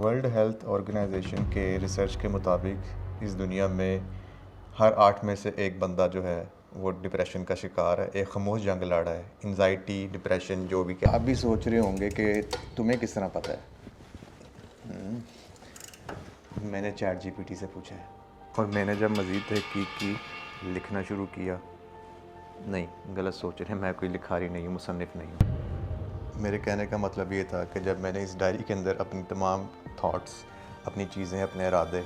World health organisation के research के मुताबिक इस दुनिया में हर 8 में से एक बंदा जो है वो डिप्रेशन का शिकार है। एक खामोश जंग लड़ा है, एंजाइटी, डिप्रेशन, जो भी। क्या आप भी सोच रहे होंगे कि तुम्हें किस तरह पता है। मैंने चैट जीपीटी से पूछा है और मैंने जब मज़ीद तहकीक की, लिखना शुरू किया। नहीं, गलत सोच रहे हैं, मैं कोई लिखारी नहीं हूँ, मुसन्निफ़ नहीं हूँ। मेरे कहने का मतलब ये था कि जब मैंने इस डायरी के अंदर अपनी तमाम थॉट्स, अपनी चीज़ें, अपने इरादे,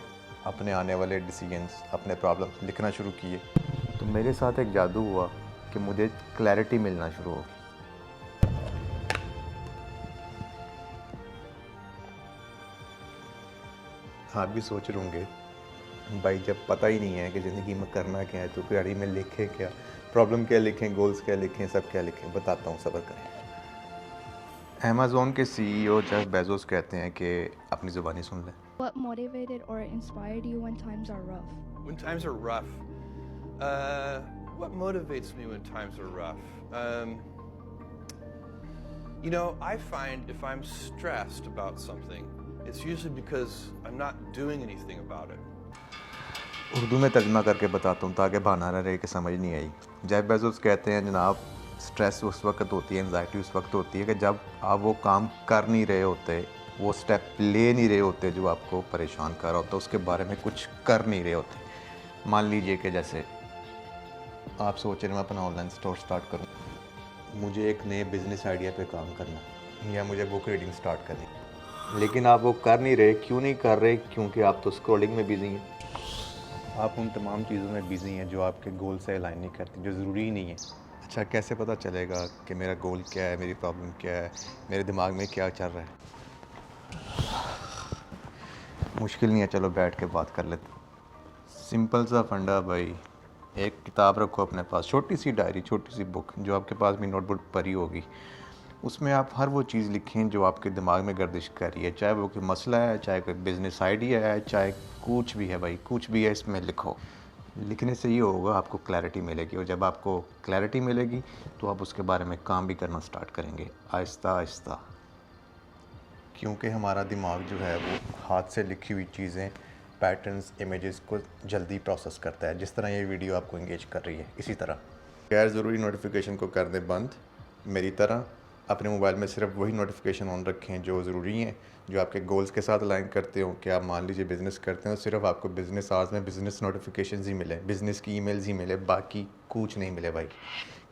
अपने आने वाले डिसीजंस, अपने प्रॉब्लम लिखना शुरू किए, तो मेरे साथ एक जादू हुआ कि मुझे क्लैरिटी मिलना शुरू हो। आप भी सोच रहे होंगे, भाई जब पता ही नहीं है कि ज़िंदगी में करना क्या है तो डायरी में लिखें क्या, प्रॉब्लम क्या लिखें, गोल्स क्या लिखें, सब क्या लिखें। बताता हूँ, सब्र करें। अमेज़न के सीईओ जेफ बेजोस कहते हैं कि अपनी ज़ुबानी सुन लें। What motivated or inspired you when times are rough? When times are rough, uh, what motivates me when times are rough? I find if I'm stressed about something, it's usually because I'm not doing anything about it. Urdu में तर्जमा करके बताता हूँ ताकि बहाना ना रहे कि समझ नहीं आई। जेफ बेजोस कहते हैं, जनाब, स्ट्रेस उस वक्त होती है, एंजाइटी उस वक्त होती है कि जब आप वो काम कर नहीं रहे होते, वो स्टेप ले नहीं रहे होते जो आपको परेशान कर रहा होता, उसके बारे में कुछ कर नहीं रहे होते। मान लीजिए कि जैसे आप सोच रहे हैं मैं अपना ऑनलाइन स्टोर स्टार्ट करूँ, मुझे एक नए बिज़नेस आइडिया पे काम करना है, या मुझे बुक रीडिंग स्टार्ट करनी है, लेकिन आप वो कर नहीं रहे। क्यों नहीं कर रहे? क्योंकि आप तो स्क्रॉलिंग में बिज़ी हैं। आप उन तमाम चीज़ों में बिज़ी हैं जो आपके गोल से अलाइन नहीं करती, जो ज़रूरी ही नहीं है। अच्छा, कैसे पता चलेगा कि मेरा गोल क्या है, मेरी प्रॉब्लम क्या है, मेरे दिमाग में क्या चल रहा है? मुश्किल नहीं है, चलो बैठ के बात कर लेते। सिंपल सा फंडा भाई, एक किताब रखो अपने पास, छोटी सी डायरी, छोटी सी बुक जो आपके पास भी नोटबुक पड़ी होगी। उसमें आप हर वो चीज़ लिखें जो आपके दिमाग में गर्दिश कर रही है, चाहे वो कोई मसला है, चाहे कोई बिज़नेस आइडिया है, चाहे कुछ भी है भाई, कुछ भी है, इसमें लिखो। लिखने से ये होगा, आपको क्लैरिटी मिलेगी, और जब आपको क्लैरिटी मिलेगी तो आप उसके बारे में काम भी करना स्टार्ट करेंगे, आहिस्ता आहिस्ता। क्योंकि हमारा दिमाग जो है वो हाथ से लिखी हुई चीज़ें, पैटर्न्स, इमेजेस को जल्दी प्रोसेस करता है। जिस तरह ये वीडियो आपको इंगेज कर रही है, इसी तरह गैर ज़रूरी नोटिफिकेशन को कर दें बंद। मेरी तरह अपने मोबाइल में सिर्फ वही नोटिफिकेशन ऑन रखें जो ज़रूरी हैं, जो आपके गोल्स के साथ अलाइन करते हो। कि आप मान लीजिए बिज़नेस करते हैं, सिर्फ आपको बिज़नेस आवर्स में बिज़नेस नोटिफिकेशन ही मिले, बिज़नेस की ईमेल्स ही मिले, बाकी कुछ नहीं मिले भाई।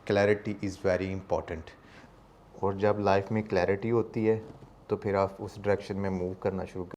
Clarity is very important. और जब लाइफ में क्लैरिटी होती है तो फिर आप उस डायरेक्शन में मूव करना शुरू